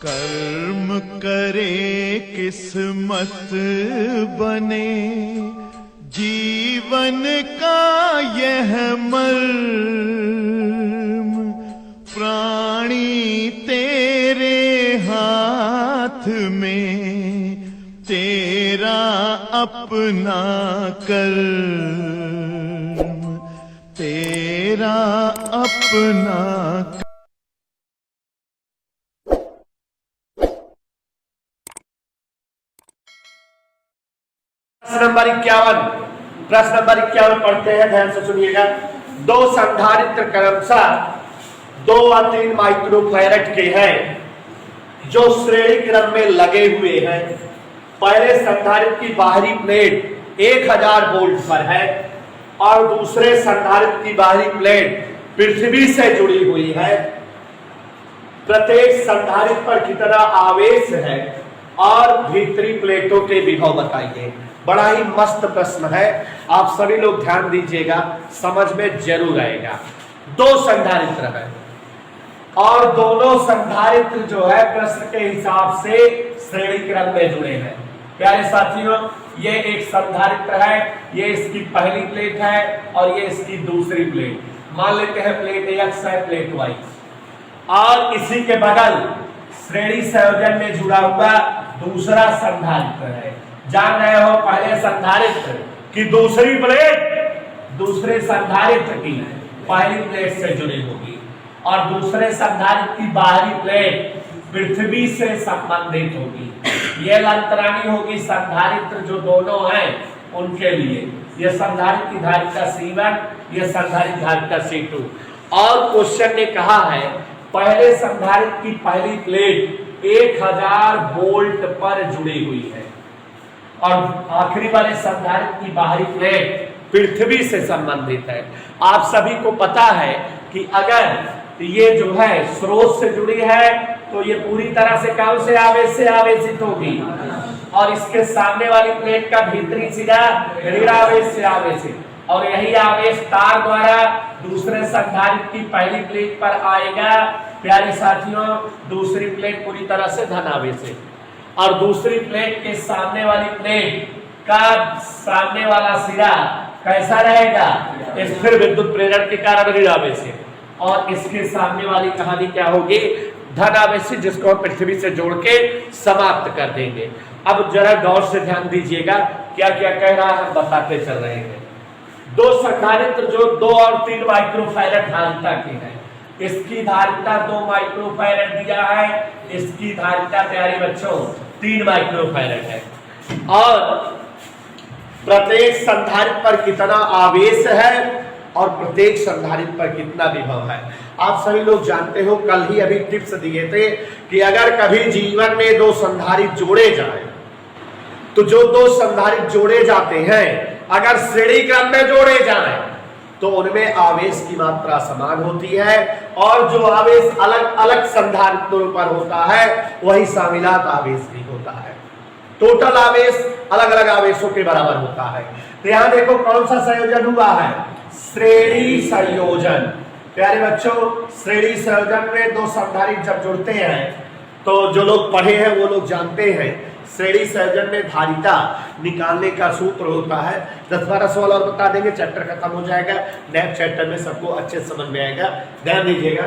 कर्म करे किस्मत बने, जीवन का यह मर्म, प्राणी तेरे हाथ में, तेरा अपना कर्म, तेरा अपना कर्म। प्रश्न नंबर 51 पढ़ते हैं, ध्यान से सुनिएगा। दो संधारित्र क्रमशः 2 और 3 माइक्रोफैरड के हैं जो श्रेणी क्रम में लगे हुए हैं। पहले संधारित्र की बाहरी प्लेट 1000 वोल्ट पर है और दूसरे संधारित्र की बाहरी प्लेट पृथ्वी से जुड़ी हुई है। प्रत्येक संधारित्र पर कितना आवेश है और भीतरी प्लेटों के विभव बताइए। बड़ा ही मस्त प्रश्न है, आप सभी लोग ध्यान दीजिएगा, समझ में जरूर आएगा। 2 संधारित्र है और दोनों संधारित्र जो है प्रश्न के हिसाब से श्रेणी क्रम में जुड़े हैं। प्यारे साथियों, ये एक संधारित्र है, ये इसकी पहली प्लेट है और ये इसकी दूसरी प्लेट। मान लेते हैं प्लेट X है, प्लेट Y, और इसी के बगल श्रेणी संयोजन में जुड़ा हुआ दूसरा संधारित्र है। जान रहे हो, पहले संधारित्र की दूसरी प्लेट दूसरे संधारित्र की पहली प्लेट से जुड़ी होगी और दूसरे संधारित्र की बाहरी प्लेट पृथ्वी से संबंधित होगी। यह अंतरानी होगी संधारित्र जो दोनों हैं उनके लिए। यह संधारित्र की धारिता C1, यह संधारित्र धारिता C2। और क्वेश्चन ने कहा है पहले संधारित्र की पहली प्लेट 1000 वोल्ट पर जुड़ी हुई है और आखिरी वाले संधारित्र की बाहरी प्लेट पृथ्वी से संबंधित है। आप सभी को पता है कि अगर ये जो है स्रोत से जुड़ी है तो ये पूरी तरह से कौन से आवेश से आवेशित होगी, और इसके सामने वाली प्लेट का भीतरी सिरा ऋण आवेश से आवेशित, और यही आवेश तार द्वारा दूसरे संधारित्र की पहली प्लेट पर आएगा। प्यारे साथियों, दूसरी प्लेट पूरी तरह से धन आवेशित और दूसरी प्लेट के सामने वाली प्लेट का सामने वाला सिरा कैसा रहेगा, स्थिर विद्युत प्रेरण के कारण ऋण आवेशित, और इसके सामने वाली कहानी क्या होगी, धन आवेशित, जिसको हम पृथ्वी से जोड़ के समाप्त कर देंगे। अब जरा गौर से ध्यान दीजिएगा क्या क्या कह रहा है, हम बताते चल रहे हैं। 2 संधारित्र जो 2 और 3 माइक्रोफैरड धारिता के हैं, इसकी धारिता 2 माइक्रोफैरड दिया है, इसकी धारिता प्यारे बच्चों 3 माइक्रोफैरड है। और प्रत्येक संधारित्र पर कितना आवेश है और प्रत्येक संधारित्र पर कितना विभव है। आप सभी लोग जानते हो, कल ही अभी टिप्स दिए थे कि अगर कभी जीवन में 2 संधारित्र जोड़े जाएं तो जो 2 संधारित्र जोड़े जाते हैं अगर श्रेणी क्रम में जोड़े जाएं तो उनमें आवेश की मात्रा समान होती है, और जो आवेश अलग अलग संधारित्रों पर होता है वही सामिलात आवेश भी होता है। टोटल आवेश अलग अलग आवेशों के बराबर होता है। तो यहां देखो कौन सा संयोजन हुआ है, श्रेणी संयोजन। प्यारे बच्चों, श्रेणी संयोजन में 2 संधारित्र जब जुड़ते हैं तो जो लोग पढ़े हैं वो लोग जानते हैं श्रेणी संयोजन में धारिता निकालने का सूत्र होता है। 10-12 सवाल और बता देंगे, चैप्टर खत्म हो जाएगा। नेक्स्ट चैप्टर में सबको अच्छे समझ में आएगा, ध्यान दीजिएगा।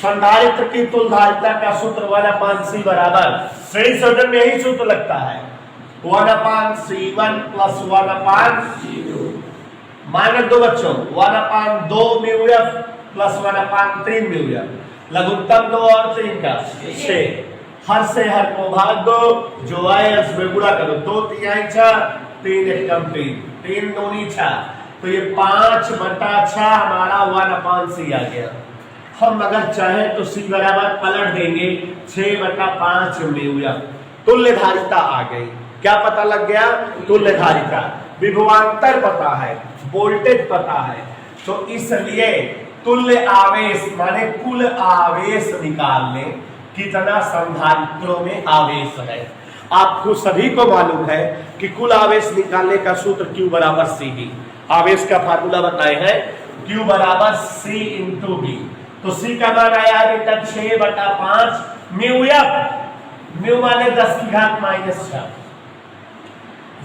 संधारित्र की तुल्य धारिता का सूत्र 1/C बराबर, श्रेणी संयोजन में यही सूत्र लगता है, 1/C1 + 1/C2। मानक 2 बच्चों 1/2 μF + 1/3 μF, लघुत्तम 2 और 3 का 6। हर से हर को भाग दो, जो आए उसमें गुणा करो, 2 3 6, 3 एकम 3, 3 दूनी 6, तो ये 5/6 हमारा 1/C आ गया। हम अगर चाहे तो C बराबर पलट देंगे 6/5 μF। तुल्य धारिता आ गई। क्या पता लग गया, तुल्य धारिता। विभवांतर पता है, वोल्टेज पता है, तो इसलिए तुल्य आवेश माने कुल आवेश निकालने कितना संधारित्रों में आवेश है। आपको सभी को मालूम है कि कुल आवेश निकालने का सूत्र Q बराबर CD। आवेश का फार्मूला बताए हैं, Q बराबर C × B। तो C का मान आया अभी तक 6/5 म्यू एफ, म्यू माने 10 की घात -6।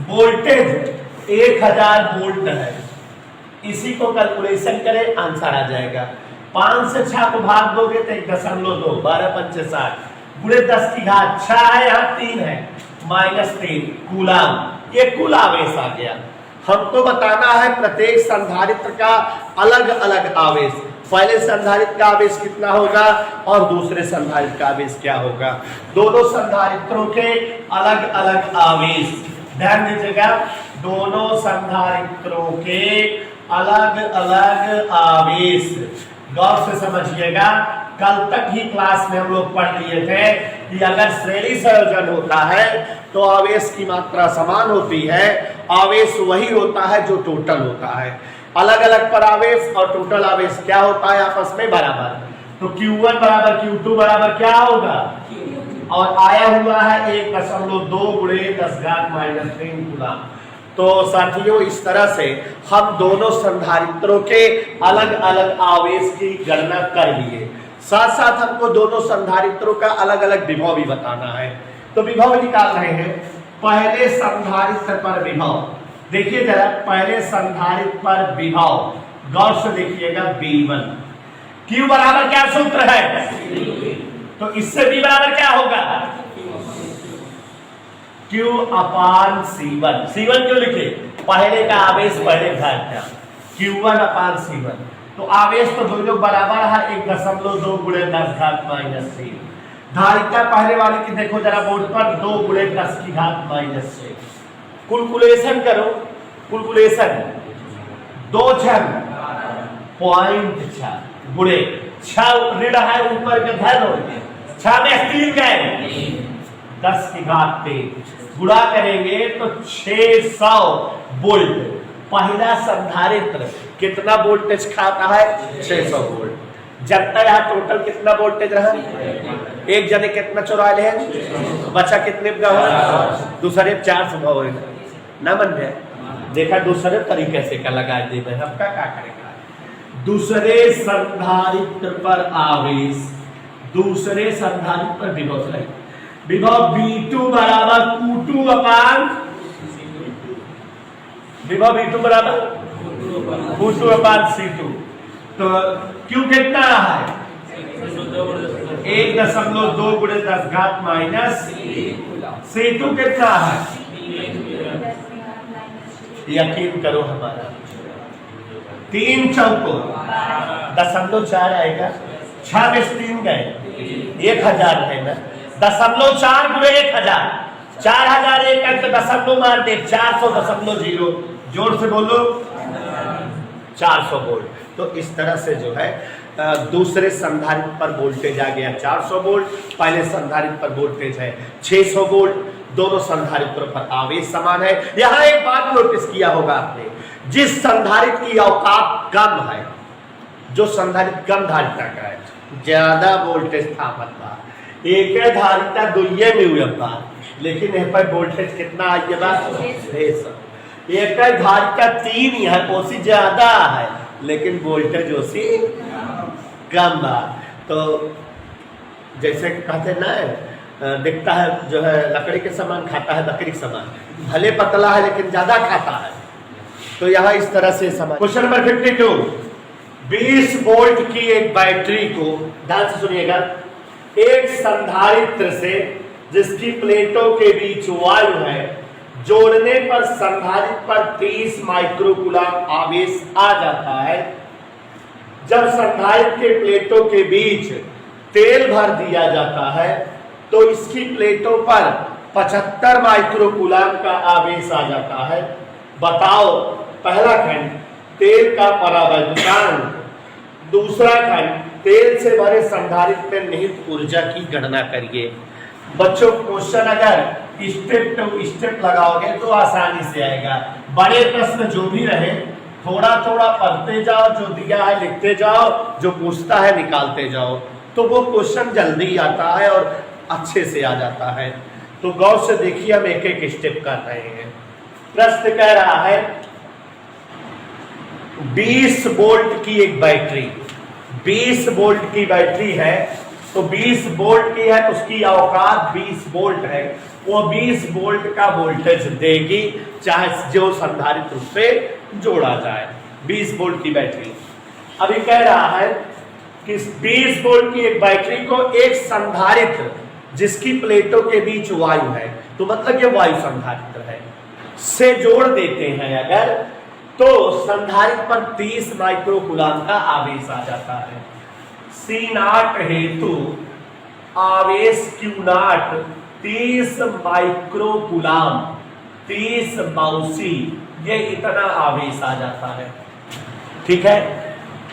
वोल्टेज 1000 वोल्ट है। इसी को कैलकुलेशन करें, आंसर आ जाएगा। 5 से 6 को भाग दोगे तो 1.2, 12 पंचे 60 गुणे 10 की घात 6 है, यहाँ 3 है, -3 कूलाम। ये कुल आवेश आ गया। हमको बताना है प्रत्येक संधारित्र का अलग अलग आवेश। पहले संधारित्र का आवेश कितना होगा और दूसरे संधारित्र का आवेश क्या होगा। दोनों संधारित्रों के अलग अलग आवेश, ध्यान दीजिएगा, दोनों संधारित्रों के अलग अलग आवेश गौर से समझिएगा। कल तक ही क्लास में हम लोग पढ़ लिए थे कि अगर श्रेणी संयोजन होता है तो आवेश की मात्रा समान होती है, आवेश वही होता है जो टोटल होता है। अलग अलग पर आवेश और टोटल आवेश क्या होता है, आपस में बराबर। तो Q1 बराबर Q2 बराबर क्या होगा, और आया हुआ है 1.2 गुणे 10 घात -3 कूलाम। तो साथियों, इस तरह से हम दोनों संधारित्रों के अलग अलग आवेश की गणना कर लिए। साथ साथ हमको दोनों संधारित्रों का अलग अलग विभव भी बताना है। तो विभव निकाल रहे हैं। पहले संधारित्र पर विभव देखिए जरा, पहले संधारित्र पर विभव गौर से देखिएगा, V1। Q बराबर क्या सूत्र है, तो इससे V बराबर क्या होगा, Q/C1। C1 क्यों लिखे, पहले का आवेश पहले घाट, Q1/C1। तो आवेश तो दोनों बराबर है, 1.2 गुणे 10 घात -3। धारिता पहले वाले की देखो जरा बोर्ड पर, 2 गुणे 10 की घात -6। कुलकुलेशन करो, कुलकुलेशन 2 छन 0.6 गुणे 6 ऋण है ऊपर के धन हो, 6 में 3 गए, 10 की घात 3 गुणा करेंगे तो 600 वोल्ट। पहला संधारित्र कितना वोल्टेज खाता है, 600 वोल्ट। जब तक यहाँ टोटल कितना वोल्टेज रहा, एक जने कितना चुरा ले, बचा कितने का हो, दूसरे 400 हो ना मन में देखा, दूसरे तरीके से का लगा दे, आपका क्या करेगा। दूसरे संधारित्र पर आवेश, दूसरे संधारित्र पर विभव है, विभव V2 बराबर V2 बराबर Q2/C2। तो Q कितना है, 1.2 गुणे 10 घात -C2 कितना है, यकीन करो हमारा 3 चौको 0.4 आएगा, 6 में 3 गए, 1000 है ना, 0.4 गुणे 1000, 4000 एक अंक दशमलव मार दे, 400.0, जोर से बोलो 400 वोल्ट। तो इस तरह से जो है दूसरे संधारित्र पर वोल्टेज आ गया 400 वोल्ट, पहले संधारित्र पर वोल्टेज है 600 वोल्ट। दोनों संधारित्रों पर आवेश समान है। यहां एक बात नोटिस किया होगा आपने, जिस संधारित्र की औकात कम है, जो संधारित्र कम धारिता का है, ज्यादा वोल्टेज स्थापित बा, एक धारिता दुइये में हुए बा, लेकिन यहाँ पर वोल्टेज कितना है, ये बात 600। एक धारिता 3 है, ओसी ज्यादा है, लेकिन वोल्टेज ओसी कम बा। तो जैसे कहते ना, दिखता है जो है लकड़ी के समान, खाता है बकरी के समान, भले पतला है लेकिन ज्यादा खाता है। तो यहाँ इस तरह से समान। क्वेश्चन नंबर 52, 20 वोल्ट की एक बैटरी को, ध्यान से सुनिएगा, एक संधारित्र से जिसकी प्लेटों के बीच वायु है, जोड़ने पर संधारित्र पर 30 माइक्रोकूलम आवेश आ जाता है। जब संधारित्र के प्लेटों के बीच तेल भर दिया जाता है तो इसकी प्लेटों पर 75 माइक्रोकूलम का आवेश आ जाता है। बताओ, पहला खंड तेल का परावर्तन, दूसरा खंड तेल से भरे संधारित्र में निहित ऊर्जा की गणना करिए। बच्चों, क्वेश्चन अगर स्टेप टू स्टेप लगाओगे तो आसानी से आएगा। बड़े प्रश्न जो भी रहे, थोड़ा थोड़ा पढ़ते जाओ, जो दिया है लिखते जाओ, जो पूछता है निकालते जाओ, तो वो क्वेश्चन जल्दी आता है और अच्छे से आ जाता है। तो गौर से देखिए, हम एक एक स्टेप कर रहे हैं। प्रश्न कह रहा है 20 वोल्ट की एक बैटरी, 20 वोल्ट की बैटरी है, तो 20 वोल्ट की है तो उसकी औकात 20 वोल्ट है, वो 20 वोल्ट का वोल्टेज देगी चाहे जो संधारित्र उससे जोड़ा जाए। 20 वोल्ट की बैटरी अभी कह रहा है कि 20 वोल्ट की एक बैटरी को एक संधारित्र जिसकी प्लेटों के बीच वायु है, तो मतलब ये वायु संधारित्र है, से जोड़ देते हैं अगर, तो संधारित्र पर 30 माइक्रोकूलाम का आवेश आ जाता है। C0 हेतु आवेश Q0 30 माइक्रोकूलाम, 30 माउसी, ये इतना आवेश आ जाता है। ठीक है,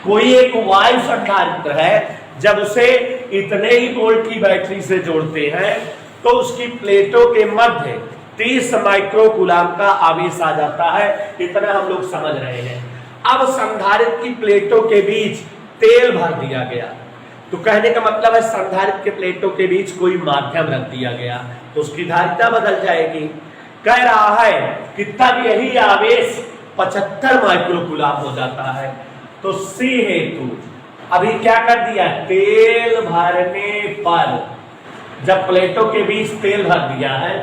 कोई एक वायु संधारित्र है, जब उसे इतने ही वोल्ट की बैटरी से जोड़ते हैं तो उसकी प्लेटों के मध्य 30 माइक्रोकूलाम का आवेश आ जाता है। इतना हम लोग समझ रहे हैं। अब संधारित्र की प्लेटों के बीच तेल भर दिया गया, तो कहने का मतलब है संधारित्र के प्लेटों के बीच कोई माध्यम रख दिया गया तो उसकी धारिता बदल जाएगी। कह रहा है कि तब यही आवेश 75 माइक्रोकूलाम हो जाता है। तो C हेतु अभी क्या कर दिया, तेल भरने पर जब प्लेटों के बीच तेल भर दिया है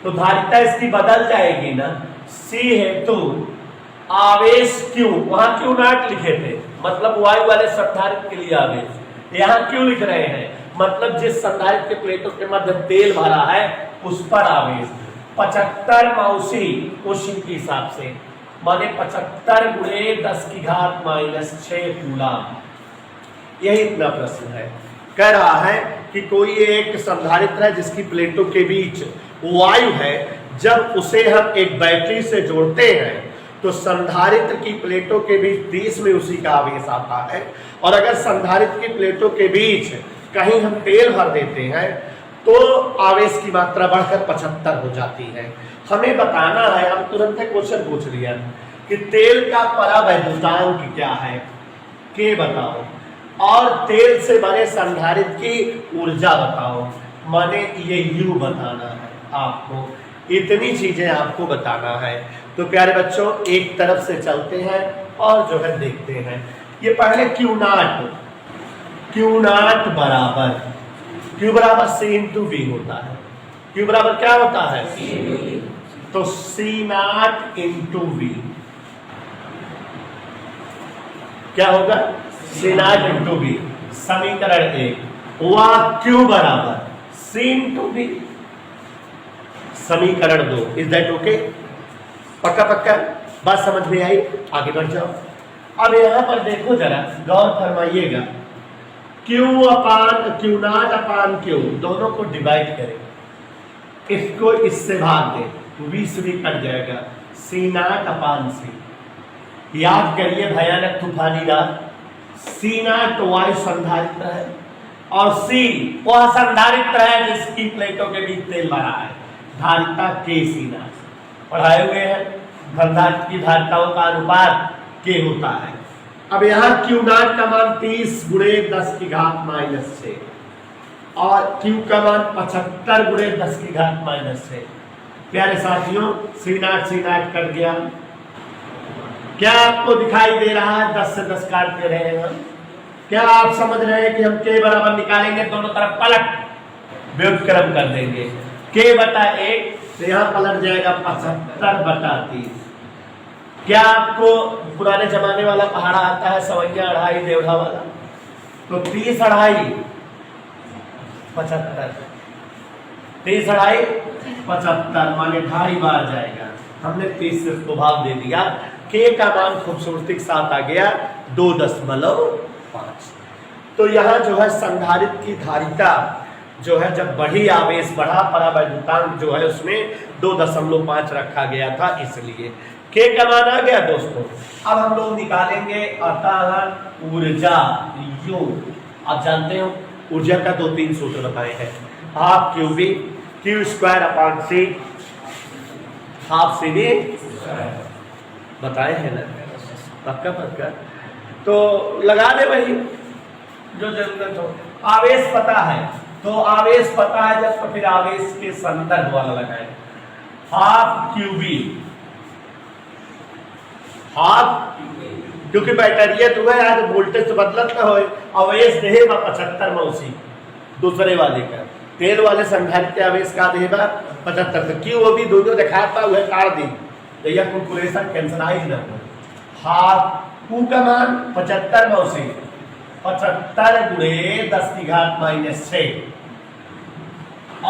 तो धारिता इसकी बदल जाएगी ना। C हेतु आवेश Q, वहां Q0 लिखे थे, मतलब वायु वाले संधारित्र के लिए आवेश, यहाँ Q लिख रहे हैं, मतलब जिस संधारित्र के प्लेटों के मध्य तेल भरा है उस पर आवेश 75 माउसी क्वेश्चन के हिसाब से, माने 75 गुणे 10 की घात -6 कूलाम। यही इतना प्रश्न है। कह रहा है कि कोई एक संधारित्र है जिसकी प्लेटों के बीच वायु है, जब उसे हम एक बैटरी से जोड़ते हैं तो संधारित्र की प्लेटों के बीच 30 में उसी का आवेश आता है, और अगर संधारित्र की प्लेटों के बीच कहीं हम तेल भर देते हैं तो आवेश की मात्रा बढ़कर 75 हो जाती है। हमें बताना है, हम तुरंत क्वेश्चन पूछ लिया कि तेल का परावैद्युतांक क्या है, के बताओ, और तेल से बने संधारित्र की ऊर्जा बताओ, माने ये U बताना है आपको। इतनी चीजें आपको बताना है। तो प्यारे बच्चों एक तरफ से चलते हैं और जो है देखते हैं। ये पहले Q0 बराबर Q बराबर C इंटू V होता है। Q बराबर क्या होता है, तो C0 इंटू V क्या होगा, C0 इंटू V। समीकरण 1 हुआ Q बराबर C इंटू V। समीकरण 2, इज दैट ओके? पक्का पक्का बात समझ में आई? आगे बढ़ जाओ। अब यहां पर देखो जरा, गौर फरमाइएगा, Q0 अपान Q दोनों को डिवाइड करें, इसको इससे भाग दें, 20 भी कट जाएगा। C0 अपान C, याद करिए भयानक तूफानी रात। C0 वायु संधारित्र है और C वह संधारित्र है जिसकी प्लेटों के बीच तेल भरा है। धारिता K C0 पढ़ाए हुए हैं, संधारित्र की धारिताओं का अनुपात K होता है। अब यहाँ Q0 का मान 30 गुणे 10 की घात -6 और Q का मान 75 गुणे 10 की घात -6। प्यारे साथियों C0 कट गया। क्या आपको दिखाई दे रहा है 10 से 10 काट दे रहे हैं हम? क्या आप समझ रहे हैं कि हम K बराबर निकालेंगे, दोनों तरफ पलट व्युत्क्रम कर देंगे, K बटा 1 तो यहाँ पलट जाएगा 75 बटा 30। क्या आपको पुराने जमाने वाला पहाड़ा आता है, सवैया अढ़ाई देवढ़ा वाला? तो 30 अढ़ाई 75, 30 अढ़ाई 75 माने 2.5 बार जाएगा। हमने 30 से उसको भाग दे दिया। K का मान खूबसूरती के साथ आ गया 2.5। तो यहाँ जो है संधारित्र की धारिता जो है जब बढ़ी, आवेश बढ़ा, परावैद्युतांक जो है उसमें 2.5 रखा गया था, इसलिए K का मान आ गया दोस्तों। अब हम लोग निकालेंगे अतः ऊर्जा U। आप जानते हो ऊर्जा का 2-3 सूत्र बताए हैं, हाफ QV Q² अपान C, हाफ CV बताए हैं ना, पक्का पक्का। तो लगा दे वही जो जरूरत हो। आवेश पता है तो आवेश पता है जब, तो फिर आवेश के संदर्भ वाला लगाए, हाफ QV, हाफ, क्योंकि बैटरी तो है आज वोल्टेज तो बदलत ना हो, आवेश देहे 75 मौसी दूसरे वाले का तेल वाले संधारित्र आवेश का देगा 75 से क्यों वो भी दोनों दिखाता हुआ काट दी तो यह कैलकुलेशन कैंसलाइज ना हो हाफ Q का मान 75 में से 75 गुणे 10 की घात -6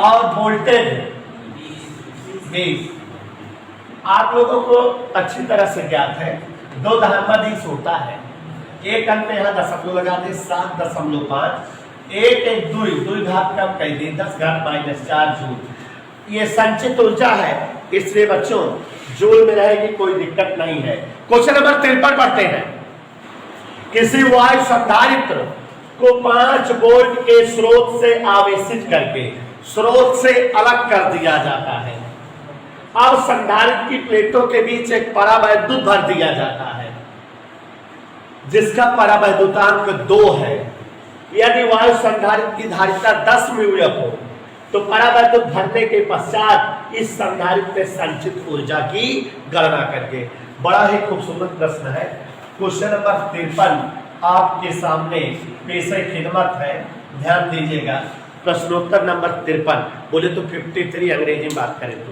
और वोल्टेज 20। आप लोगों को अच्छी तरह से ज्ञात है 2 दशमलव होता है एक अंक में यहाँ दशमलव लगा दे 7.5 एक दो घात कम कर दी 10 घात -4 जूल। ये संचित ऊर्जा है इसलिए बच्चों जूल में रहेगी कोई दिक्कत नहीं है। क्वेश्चन नंबर 53 पढ़ते हैं। किसी वायु संधारित्र को 5 वोल्ट के स्रोत से आवेशित करके स्रोत से अलग कर दिया जाता है। अब संधारित्र की प्लेटों के बीच एक परावैद्युत भर दिया जाता है जिसका परावैद्युतांक 2 है। यदि वायु संधारित्र की धारिता 10 म्यूएफ हो तो परावैद्युत भरने के पश्चात इस संधारित्र में संचित ऊर्जा की गणना करके। बड़ा ही खूबसूरत प्रश्न है। क्वेश्चन नंबर 53 आपके सामने पेशे खिदमत है, ध्यान दीजिएगा। प्रश्नोत्तर नंबर 53 बोले तो 53 अंग्रेजी में बात करें तो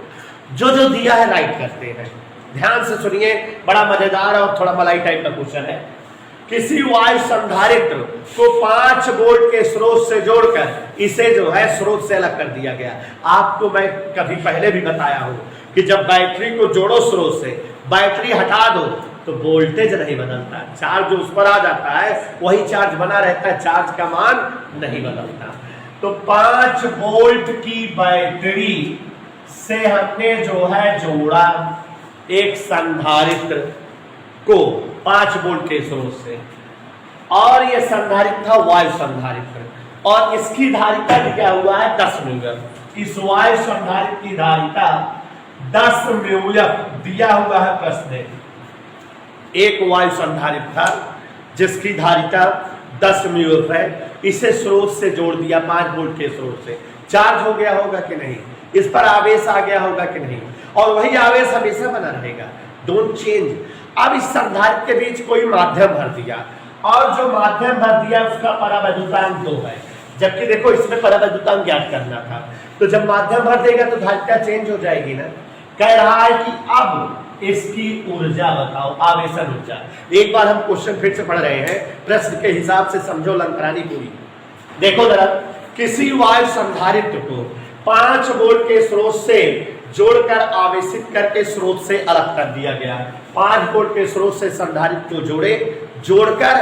जो दिया है राइट करते हैं। ध्यान से सुनिए, बड़ा मजेदार और थोड़ा मलाई टाइप का क्वेश्चन है। किसी वायु संधारित्र को 5 वोल्ट के स्रोत से जोड़कर इसे जो है स्रोत से अलग कर दिया गया। आपको मैं कभी पहले भी बताया हूं कि जब बैटरी को जोड़ो स्रोत से, बैटरी हटा दो तो वोल्टेज नहीं बदलता, चार्ज जो उस पर आ जाता है वही चार्ज बना रहता है, चार्ज का मान नहीं बदलता। तो 5 वोल्ट की बैटरी से हमने जो है जोड़ा एक संधारित्र को 5 वोल्ट के स्रोत से, और यह संधारित्र था वायु संधारित्र और इसकी धारिता क्या हुआ है 10 म्यूएफ। इस वायु संधारित्र की धारिता 10 म्यूएफ दिया हुआ है प्रश्न। एक वायु संधारित्र था जिसकी धारिता 10 म्यूएफ है, इसे स्रोत से जोड़ दिया 5 वोल्ट के स्रोत से। चार्ज हो गया होगा कि नहीं, इस पर आवेश आ गया होगा कि नहीं, और वही आवेश हमेशा बना रहेगा, डोंट चेंज। अब इस संधारित्र के बीच कोई माध्यम भर दिया और जो माध्यम भर दिया उसका परावैद्युतांक 2 है, जबकि देखो इसमें परावैद्युतांक ज्ञात करना था। तो जब माध्यम भर देगा तो धारिता चेंज हो जाएगी ना। कह रहा है कि अब इसकी ऊर्जा बताओ, आवेशन ऊर्जा। एक बार हम क्वेश्चन फिर से पढ़ रहे हैं, प्रश्न के हिसाब से समझो लंतरानी पूरी। देखो जरा, किसी वायु संधारित्र को 5 वोल्ट के स्रोत से जोड़कर आवेशित करके स्रोत से अलग कर दिया गया। 5 वोल्ट के स्रोत से संधारित्र को जोड़कर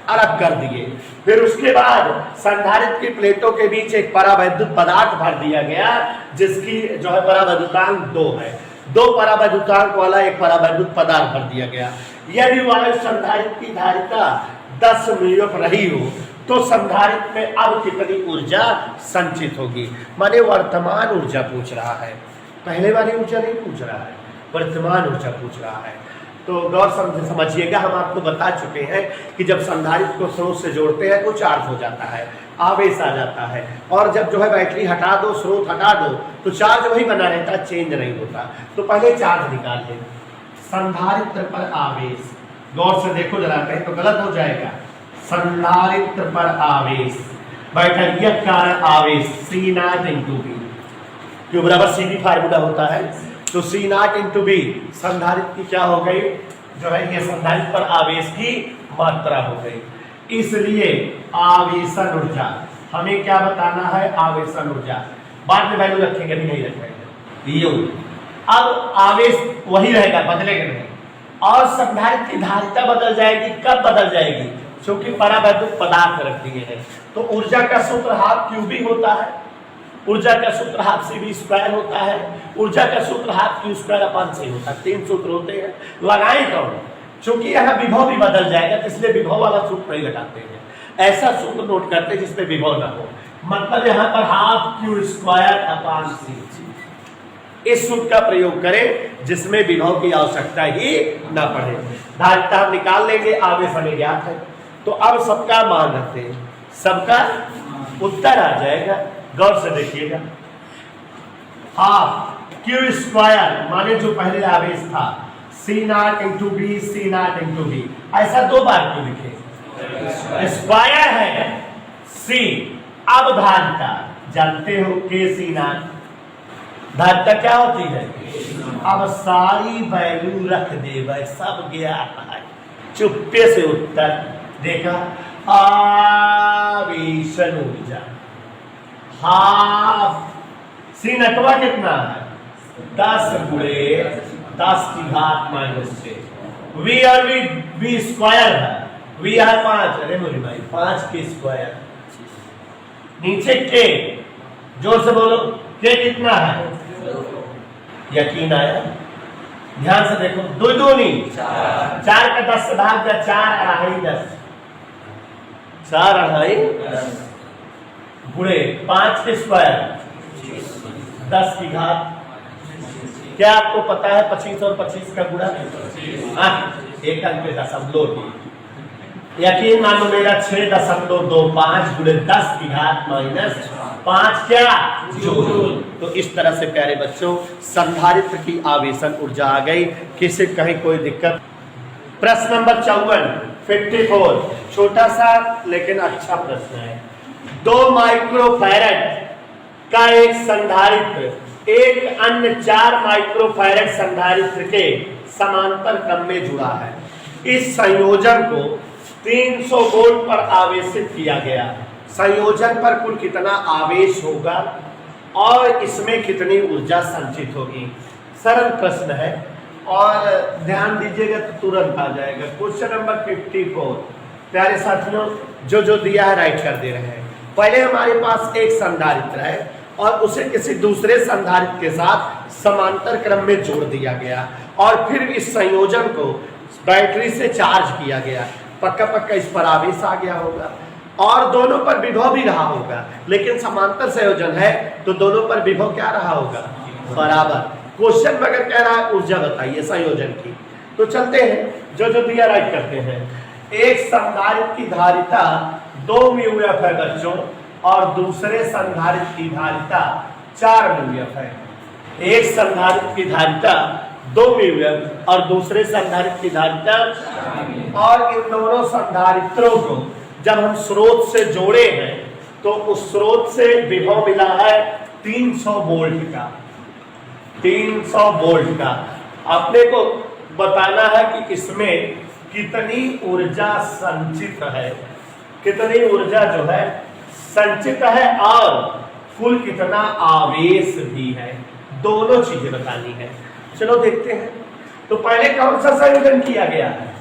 अलग कर दिए। फिर उसके बाद संधारित्र की प्लेटों के बीच एक परावैद्युत पदार्थ भर दिया गया जिसकी जो है परावैद्युतांक 2 है। 2 परावैद्युतांक वाला एक परावैद्युत पदार्थ भर दिया गया। यदि वायु संधारित्र की धारिता 10 म्यूएफ रही हो तो संधारित्र में अब कितनी ऊर्जा संचित होगी। माने वर्तमान ऊर्जा पूछ रहा है, पहले वाली ऊर्जा नहीं पूछ रहा है, वर्तमान ऊर्जा पूछ रहा है। तो गौर समझिएगा, हम आपको बता चुके हैं कि जब संधारित्र को स्रोत से जोड़ते हैं तो चार्ज हो जाता है, आवेश आ जाता है, और जब जो है बैटरी हटा दो, स्रोत हटा दो तो चार्ज वही बना रहता, चेंज नहीं होता। तो पहले चार्ज निकाल लें। संधारित्र पर आवेश, गौर से देखो जरा, कहीं तो गलत हो जाएगा। संधारित्र पर आवेश, बैटरिया कारण आवेश C0 × V, क्यों बराबर सीधी फार्मूला होता है। तो C0 × V संधारित्र की क्या हो गई, जो है ये संधारित्र पर आवेश की मात्रा हो गई। इसलिए आवेशन ऊर्जा हमें क्या बताना है, आवेशन ऊर्जा। बाद में वैल्यू रखेंगे, अभी नहीं रखेंगे। अब आवेश वही रहेगा, बदलेगा नहीं, और संधारित्र की धारिता बदल जाएगी। कब बदल जाएगी, क्योंकि परावैद्युत पदार्थ रख दिए हैं। तो ऊर्जा का सूत्र हाफ QV होता है, ऊर्जा का सूत्र हाफ CV² होता है, ऊर्जा का सूत्र हाफ Q²/C होता है। 3 सूत्र होते हैं, लगाएं कौन, क्योंकि यहाँ विभव भी बदल जाएगा, इसलिए विभव वाला सूत्र नहीं लगाते हैं। ऐसा सूत्र नोट करते हैं जिसमें विभव ना हो, मतलब यहाँ पर ½ Q²/C। इस सूत्र का प्रयोग करें जिसमें विभव की आवश्यकता ही ना पड़े। धारिता हम निकाल लेंगे, आवेश हमें ज्ञात है। तो अब सबका मान रखते हैं, सबका उत्तर आ जाएगा। गौर से देखिएगा, ½ Q² माने जो पहले आवेश था C0 × V, C0 × V। ऐसा 2 बार क्यों लिखे, स्क्वायर है C अब धारिता जानते हो केसी नाम, धारिता क्या होती है? अब सारी वैल्यू रख दे भाई, सब गया है, चुप्पे से उत्तर देखा, आवेशन ऊर्जा हाफ सी नटवा कितना है? 10 गुणे 10 की घात -6। वी और वी स्क्वायर है, वी है 5, अरे बोली भाई 5 के स्क्वायर, नीचे के, जोर से बोलो के कितना है? यकीन आया? ध्यान से देखो, दो दूनी 4 का 10 से भाग दिया, 4 अढ़ाई 10, 4 अढ़ाई 10 गुणे 5 के स्क्वायर 10 की घात। क्या आपको पता है 25 और 25 का गुणा? एक अंक पे दशमलव, यकीन मानो मेरा 6.25 गुणे 10 की घात -5 क्या जूल। तो इस तरह से प्यारे बच्चों संधारित्र की आवेशन ऊर्जा आ गई। किसी कहीं कोई दिक्कत? प्रश्न नंबर 54 छोटा सा लेकिन अच्छा प्रश्न है। 2 माइक्रोफैरड का एक संधारित्र एक अन्य 4 माइक्रोफैरड संधारित्र के समांतर क्रम में जुड़ा है। इस संयोजन को 300 वोल्ट पर आवेशित किया गया। संयोजन पर कुल कितना आवेश होगा और इसमें कितनी ऊर्जा संचित होगी? सरल प्रश्न है और ध्यान दीजिएगा तो तुरंत आ जाएगा। क्वेश्चन नंबर 54 प्यारे साथियों, जो दिया है राइट कर दे रहे हैं। पहले हमारे पास एक संधारित्र है और उसे किसी दूसरे संधारित्र के साथ समांतर क्रम में जोड़ दिया गया और फिर इस संयोजन को बैटरी से चार्ज किया गया। पक्का पक्का इस पर आवेश आ गया होगा और दोनों पर विभव भी रहा होगा, लेकिन समांतर संयोजन है तो दोनों पर विभव क्या रहा होगा? बराबर। क्वेश्चन में अगर कह रहा है ऊर्जा बताइए संयोजन की, तो चलते हैं जो दिया राइट करते हैं। एक संधारित्र की धारिता 2 μF है बच्चों और दूसरे संधारित्र की धारिता 4 μF है। एक संधारित्र की धारिता 2 μF और दूसरे संधारित्र की धारिता, और इन दोनों संधारित्रों को जब हम स्रोत से जोड़े हैं तो उस स्रोत से विभव मिला है 300 वोल्ट का। 300 वोल्ट का अपने को बताना है कि इसमें कितनी ऊर्जा संचित है, कितनी ऊर्जा जो है संचित है और कुल कितना आवेश भी है, दोनों चीजें बतानी है। चलो देखते हैं। तो पहले कौन सा संयोजन किया गया है?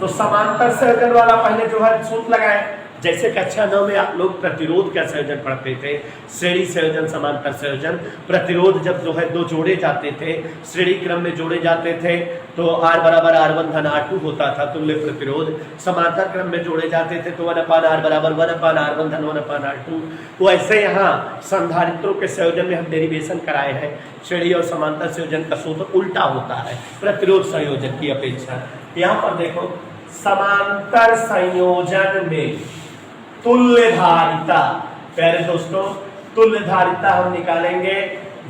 तो समांतर संयोजन वाला पहले जो है सूत्र लगाए। जैसे कक्षा 9 में आप लोग प्रतिरोध का संयोजन पढ़ते थे, श्रेणी संयोजन, समांतर संयोजन। प्रतिरोध जब जो है दो जोड़े जाते थे, श्रेणी क्रम में जोड़े जाते थे तो R बराबर R1 धन R2 होता था तुल्य प्रतिरोध। समांतर क्रम में जोड़े जाते थे तो 1/R बराबर 1/R1 धन 1/R2। तो ऐसे यहाँ संधारित्रों के संयोजन में हम डेरिवेशन कराए हैं। श्रेणी और समांतर संयोजन का सूत्र उल्टा होता है प्रतिरोध संयोजन की अपेक्षा। यहाँ पर देखो, समांतर संयोजन में तुल्य धारिता, प्यारे दोस्तों तुल्य धारिता हम निकालेंगे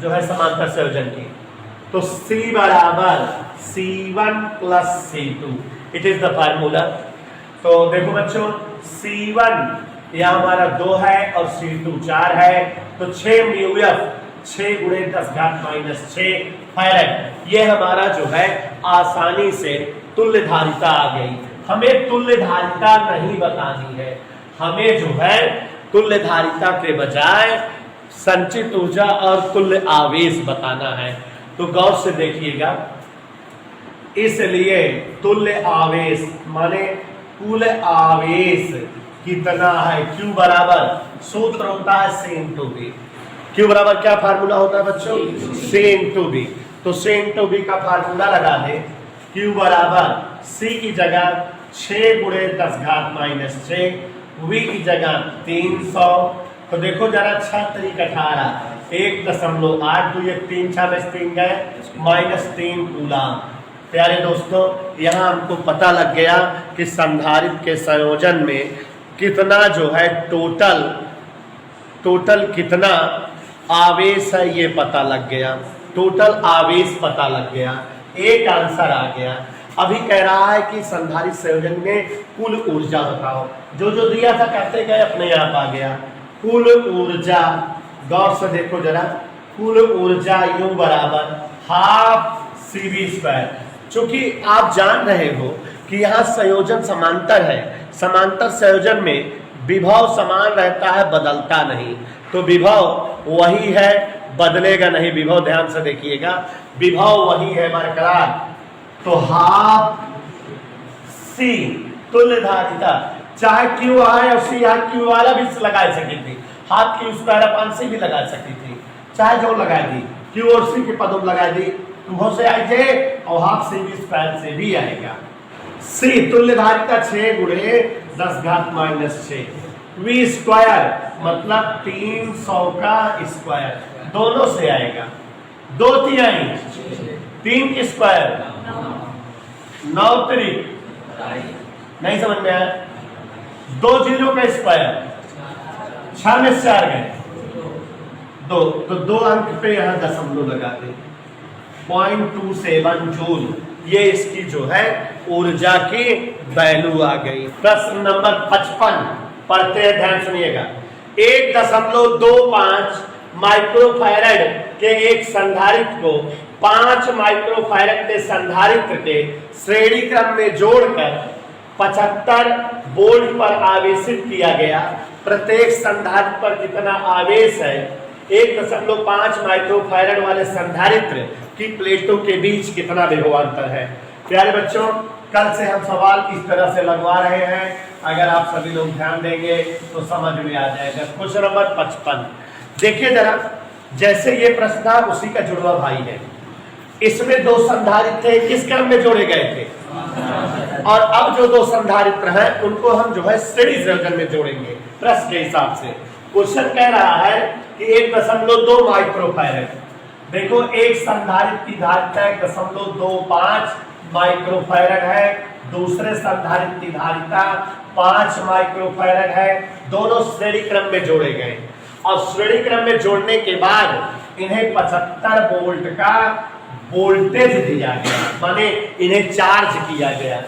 जो है समांतर संयोजन की, तो C बराबर C1 plus C2, it is the formula. तो देखो बच्चों, C1 यह हमारा 2 है और C2 4 है, तो 6 μF 6 गुणे 10⁻⁻6 फैरड, ये हमारा जो है आसानी से तुल्य धारिता आ गई। हमें तुल्य धारिता नहीं बतानी है, हमें जो है तुल्य धारिता के बजाय संचित ऊर्जा और तुल्य आवेश बताना है। तो गौर से देखिएगा, इसलिए तुल्य आवेश माने कुल आवेश कितना है? Q बराबर सूत्र होता है C इंटू B। Q बराबर क्या फार्मूला होता है बच्चों? C into B। तो C इंटू B का फार्मूला लगा दे। Q बराबर C की जगह 6 गुणे 10⁻⁻6, V की जगह 300। तो देखो जरा 6 तरीक 18, 1.8 2 3 6 में 3 गए -3 कूलम। प्यारे दोस्तों, यहाँ हमको पता लग गया कि संधारित्र के संयोजन में कितना जो है टोटल कितना आवेश है ये पता लग गया, टोटल आवेश पता लग गया, एक आंसर आ गया। अभी कह रहा है कि संधारित्र संयोजन में कुल ऊर्जा बताओ। जो दिया था कहते गए अपने आप आ गया। कुल ऊर्जा, गौर से देखो जरा, कुल ऊर्जा U बराबर हाफ CV²। चूंकि आप जान रहे हो कि यहाँ संयोजन समांतर है, समांतर संयोजन में विभव समान रहता है, बदलता नहीं, तो विभव वही है, बदलेगा नहीं। विभव ध्यान से देखिएगा, विभव वही है बरकरार, तो हाफ C तुल्य धारिता, चाहे Q आए और C आए, Q वाला भी लगा सकती थी, हाफ Q² भी लगा सकती थी, चाहे जो लगा दी, Q और C के पदों लगा दी, तो से आए थे और हाफ CV² से भी आएगा। C तुल्य धारिता 6 गुणे 10⁻⁻6 V² मतलब 300 का स्क्वायर, दोनों से आएगा। 2/3 3 की स्क्वायर 9 3 नहीं समझ में आया। 2 0 का स्क्वायर 6 में 4 गए 2, तो 2 अंक पे यहां दशमलव लगा दे। 0.27 जूल, ये इसकी जो है ऊर्जा की वैल्यू आ गई। प्रश्न नंबर 55 पढ़ते हैं, ध्यान सुनिएगा। 1.25 माइक्रोफैरड के एक संधारित्र को 5 माइक्रोफैरड के संधारित्र के श्रेणी क्रम में जोड़कर 75 वोल्ट पर आवेशित किया गया। प्रत्येक संधारित्र पर कितना आवेश है? 1.5 माइक्रोफैरड वाले संधारित्र की प्लेटों के बीच कितना विभवांतर है? प्यारे बच्चों, कल से हम सवाल इस तरह से लगवा रहे हैं, अगर आप सभी लोग ध्यान देंगे तो समझ में आ जाएगा। क्वेश्चन नंबर 55 देखिए जरा, जैसे ये प्रश्न था उसी का जुड़वा भाई है। इसमें 2 संधारित्र थे, किस क्रम में जोड़े गए थे? और अब जो 2 संधारित्र हैं उनको हम जो है श्रेणी संयोजन में जोड़ेंगे प्रश्न के हिसाब से। क्वेश्चन कह रहा है कि 1.2 माइक्रोफैरड, देखो एक संधारित्र की धारिता 1.25 माइक्रोफैरड है, दूसरे संधारित्र की धारिता 5 माइक्रोफैरड है, दोनों श्रेणी क्रम में जोड़े गए और श्रेणी क्रम में जोड़ने के बाद इन्हें 75 वोल्ट का वोल्टेज दिया गया, माने इन्हें चार्ज किया गया।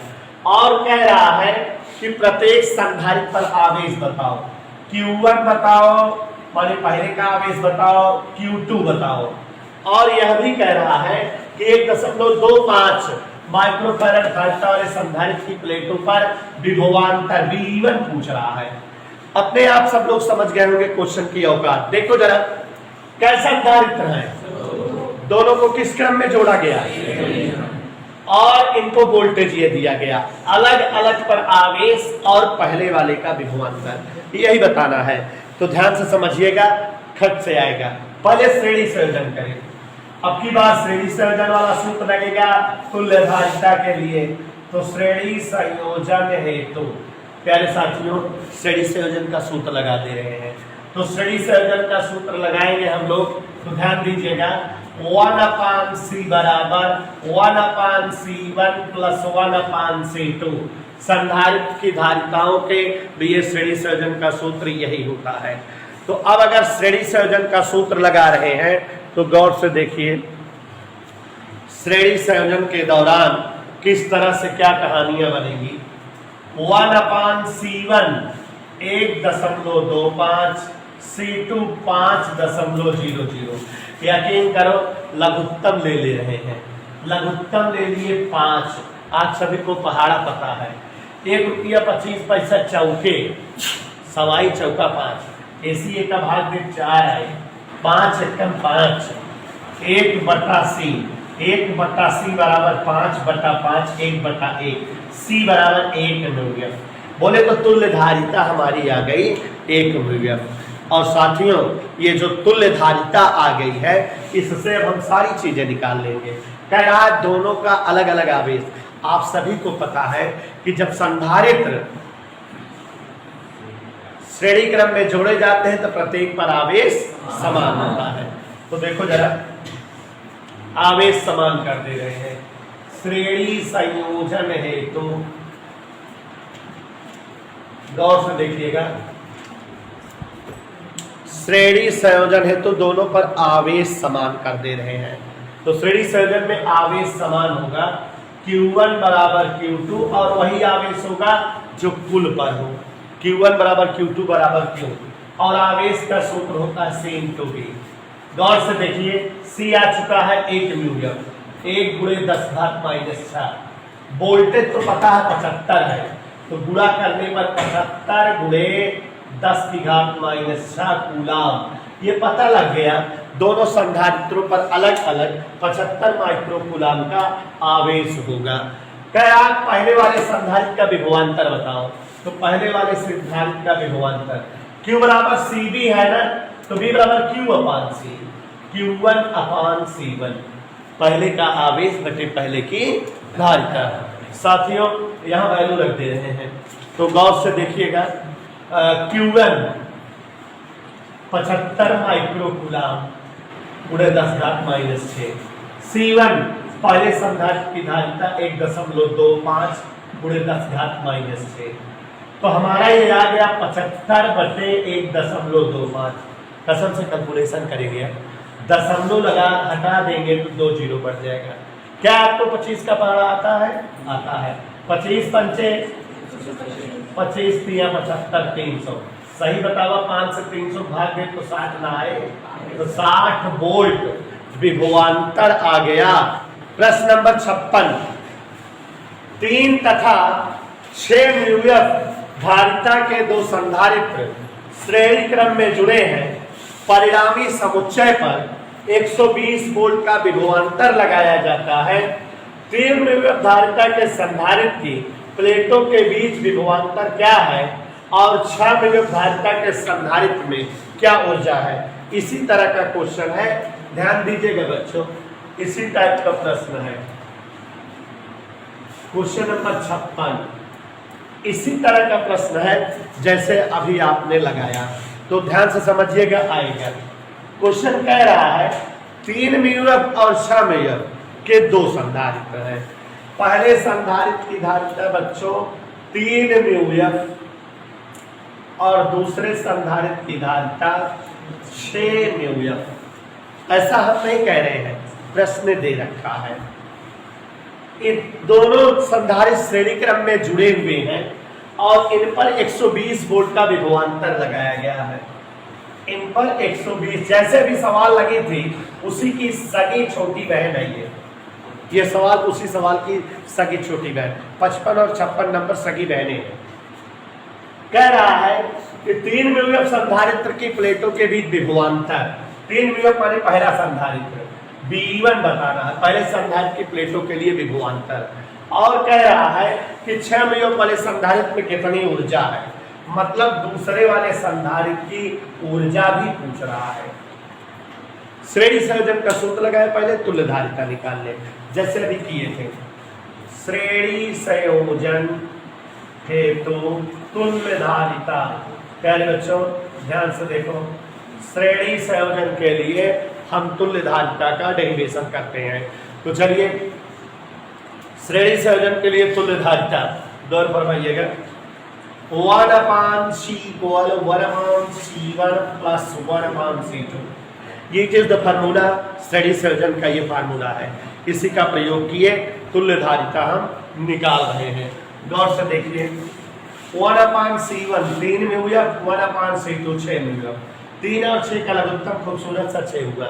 और कह रहा है कि प्रत्येक संधारित्र पर आवेश बताओ, Q1 बताओ, माने पहले का आवेश बताओ, Q2 बताओ। और यह भी कह रहा है कि 1.25 माइक्रोफैरड धारिता वाले संधारित्र की प्लेटों पर विभवांतर V1 पूछ रहा है। अपने आप सब लोग समझ गए होंगे क्वेश्चन की औकात। देखो जरा, कैसा संधारित्र है, दोनों को किस क्रम में जोड़ा गया और इनको वोल्टेज ये दिया गया, अलग अलग पर आवेश और पहले वाले का विभवांतर, यही बताना है। तो ध्यान से समझिएगा, खट से आएगा। पहले श्रेणी संयोजन करें। अब की बार श्रेणी संयोजन वाला सूत्र लगेगा तुल्य धारिता के लिए, तो श्रेणी संयोजन हेतु प्यारे साथियों श्रेणी संयोजन का सूत्र लगा दे रहे हैं। तो श्रेणी संयोजन का सूत्र लगाएंगे हम लोग, तो ध्यान दीजिएगा 1/C बराबर 1/C1 + 1/C2। संधारित्र की धारिताओं के लिए श्रेणी संयोजन का सूत्र यही होता है। तो अब अगर श्रेणी संयोजन का सूत्र लगा रहे हैं तो गौर से देखिए, श्रेणी संयोजन के दौरान किस तरह से क्या कहानियां बनेगी। 1/C1 1.25, C2 5.00। यकीन करो लघुत्तम ले रहे हैं, लघुत्तम ले लिए 5। आज सभी को पहाड़ा पता है, ₹1.25 चौके, सवाई चौका 5, एसी का भाग दे 4 आए, 5 एकम 5, 1/C, 1/C बराबर 5/5, 1/1, C बराबर 1 म्यूलियम। बोले तो तुल्य धारिता हमारी आ गई 1 म्यूलियम। और साथियों ये जो तुल्य धारिता आ गई है, इससे अब हम सारी चीजें निकाल लेंगे। कह रहा है दोनों का अलग अलग आवेश। आप सभी को पता है कि जब संधारित्र श्रेणी क्रम में जोड़े जाते हैं तो प्रत्येक पर आवेश समान होता है। तो देखो जरा, आवेश समान कर दे रहे हैं। श्रेणी संयोजन हेतु गौर से देखिएगा, श्रेणी संयोजन हेतु दोनों पर आवेश समान कर दे रहे हैं। तो श्रेणी संयोजन में आवेश समान होगा, Q1 बराबर Q2, और वही आवेश होगा जो कुल पर हो, Q1 बराबर Q2 बराबर Q। और आवेश का सूत्र होता है C × V। गौर से देखिए, C आ चुका है 8 म्यू, 1 × 10⁻⁻⁶। वोल्टेज तो पता है 75 है, तो गुणा करने पर 75 × 10⁻⁻⁶ कूलाम, ये पता लग गया। दोनों संधारित्रों पर अलग अलग 75 माइक्रोकूलाम का आवेश होगा। क्या आप पहले वाले संधारित्र का विभवांतर बताओ, तो पहले वाले संधारित्र का विभवांतर Q बराबर CB है ना, तो V बराबर Q/C, Q1/C1, पहले का आवेश बटे पहले की धारिता। साथियों यहाँ वैल्यू रख दे रहे हैं, तो गौर से देखिएगा, Q1 75 माइक्रोकूलाम × 10⁻⁻⁶, C1 पहले संधारित्र की धारिता 1.25 × 10⁻⁻⁶। तो हमारा ये आ गया 75 बटे 1.25। कसम से कैलकुलेशन करेंगे, दशमलव लगा हटा देंगे तो 2 जीरो बढ़ जाएगा। क्या आपको 25 का पहाड़ा आता है? आता है। 25 पंचे 25 तिया 75, 300। सही बतावा, 5 से 300 भाग दे तो 60 ना आए, तो 60 वोल्ट विभवांतर आ गया। प्रश्न नंबर 56, 3 तथा 6 म्यूएफ धारिता के दो संधारित्र श्रेणी क्रम में जुड़े हैं। परिणामी समुच्चय पर 120 वोल्ट का विभवांतर लगाया जाता है। 3 म्यूएफ धारिता के संधारित्र की प्लेटों के बीच विभवांतर क्या है और 6 म्यूएफ धारिता के संधारित्र में क्या ऊर्जा है? इसी तरह का क्वेश्चन है, ध्यान दीजिएगा बच्चों, इसी टाइप का प्रश्न है क्वेश्चन नंबर 56। इसी तरह का प्रश्न है जैसे अभी आपने लगाया, तो ध्यान से समझिएगा, आएगा। क्वेश्चन कह रहा है 3 म्यूएफ और 6 म्यूएफ के दो संधारित्र हैं। पहले संधारित्र की धारिता बच्चों 3 म्यूएफ और दूसरे संधारित्र की धारिता 6 म्यूएफ। ऐसा हम नहीं कह रहे हैं, प्रश्न दे रखा है। इन दोनों संधारित्र श्रेणी क्रम में जुड़े हुए हैं और इन पर 120 वोल्ट का विभवांतर लगाया गया है। इन पर 120, जैसे भी सवाल लगी थी उसी की सगी छोटी बहन है ये सवाल उसी सवाल की सगी छोटी बहन। 55 और 56 नंबर सगी बहनें हैं। कह रहा है कि 3 म्यूएफ संधारित्र की प्लेटों के बीच विभवांतर, 3 म्यूएफ माने पहला संधारित्र, B1 बताना है, पहले संधारित्र की प्लेटों के लिए विभवांतर। और कह रहा है कि 6 म्यूएफ वाले संधारित्र में कितनी ऊर्जा है, मतलब दूसरे वाले संधारित्र की ऊर्जा भी पूछ रहा है। श्रेणी संयोजन का सूत्र लगाए, पहले तुल्य धारिता निकाल ले, जैसे अभी किए थे। श्रेणी संयोजन हेतु तुल्य धारिता, प्यारे बच्चों ध्यान से देखो, श्रेणी संयोजन के लिए हम तुल्य धारिता का डेरिवेशन करते हैं। तो चलिए, श्रेणी संयोजन के लिए तुल्य धारिता दौर फरमाइएगा, 1/C = 1/C1 + 1/C2। ये इज द फार्मूला, श्रेणी संयोजन का ये फार्मूला है, इसी का प्रयोग किए तुल्य धारिता हम निकाल रहे हैं। गौर से देखिए, 1/C1 3 म्यूएफ, 1/C2 6 म्यूएफ, 3 और 6 का लघुत्तम खूबसूरत सा 6 हुआ।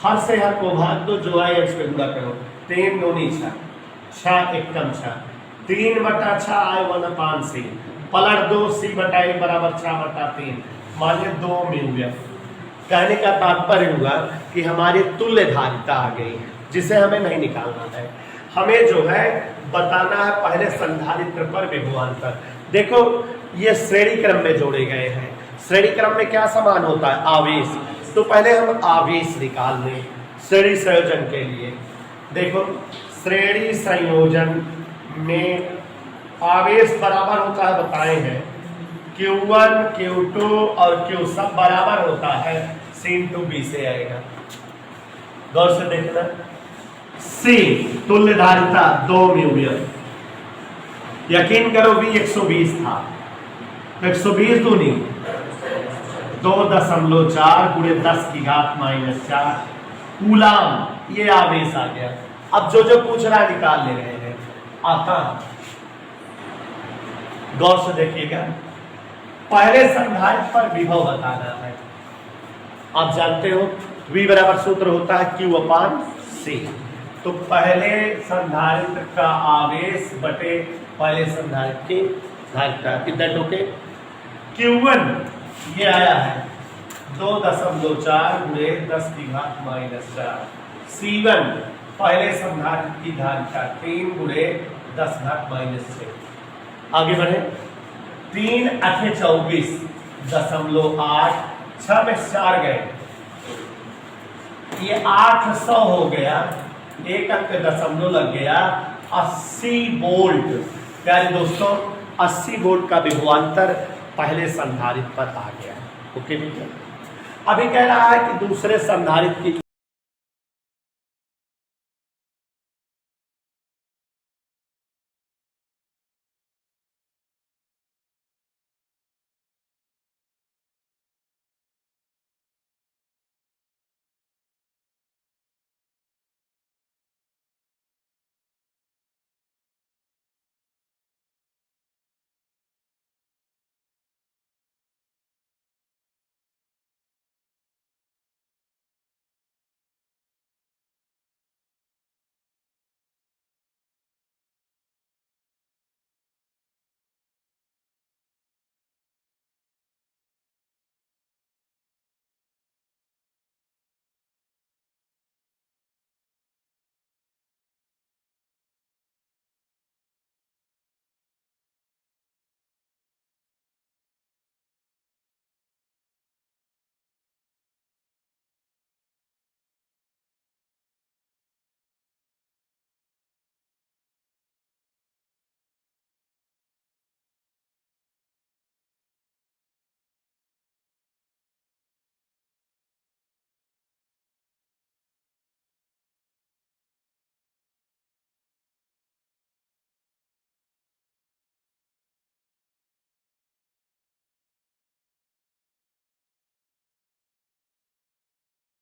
हर से हर को भाग दो, जो आए उसको गुणा करो, 3 दूनी 6, 6 एकम 6, 3/6 आए 1/C, पलट 2 C / 1 = 6/3, माने 2 म्यूएफ। कहने का तात्पर्य हुआ कि हमारी तुल्य धारिता आ गई, जिसे हमें नहीं निकालना है, हमें जो है बताना है पहले संधारित्र पर विभवांतर। देखो ये श्रेणी क्रम में जोड़े गए हैं, श्रेणी क्रम में क्या समान होता है? आवेश। तो पहले हम आवेश निकाल लें श्रेणी संयोजन के लिए। देखो श्रेणी संयोजन में आवेश बराबर होता है, बताए हैं, Q1 Q2 और Q सब बराबर होता है, C × B से आएगा। गौर से देखना, C तुल्य धारिता 2 म्यूएफ, यकीन करो V 120 था, 120 दूनी 2.4 × 10⁻⁻⁴ कूलाम, ये आवेश आ गया। अब जो जो पूछ रहा है निकाल ले रहे हैं, आता। गौर से देखिएगा, पहले संधारित्र पर विभव बताना है। आप जानते हो V बराबर सूत्र होता है Q अपान C। तो पहले संधारित्र का आवेश बटे पहले संधारित्र की धारिता कितना टोके Q1 ये आया है 2.4 गुणे 10 की घात -4। C1 पहले संधारित्र की धारिता 3 गुणे 10 घात -6। आगे बढ़े 3 8 24.8 6 में 4 गए, ये 800 हो गया, एक अंक दशमलव लग गया। 80 वोल्ट प्यारे दोस्तों, 80 वोल्ट का विभवांतर पहले संधारित्र पर आ गया। ओके भैया, अभी कह रहा है कि दूसरे संधारित्र की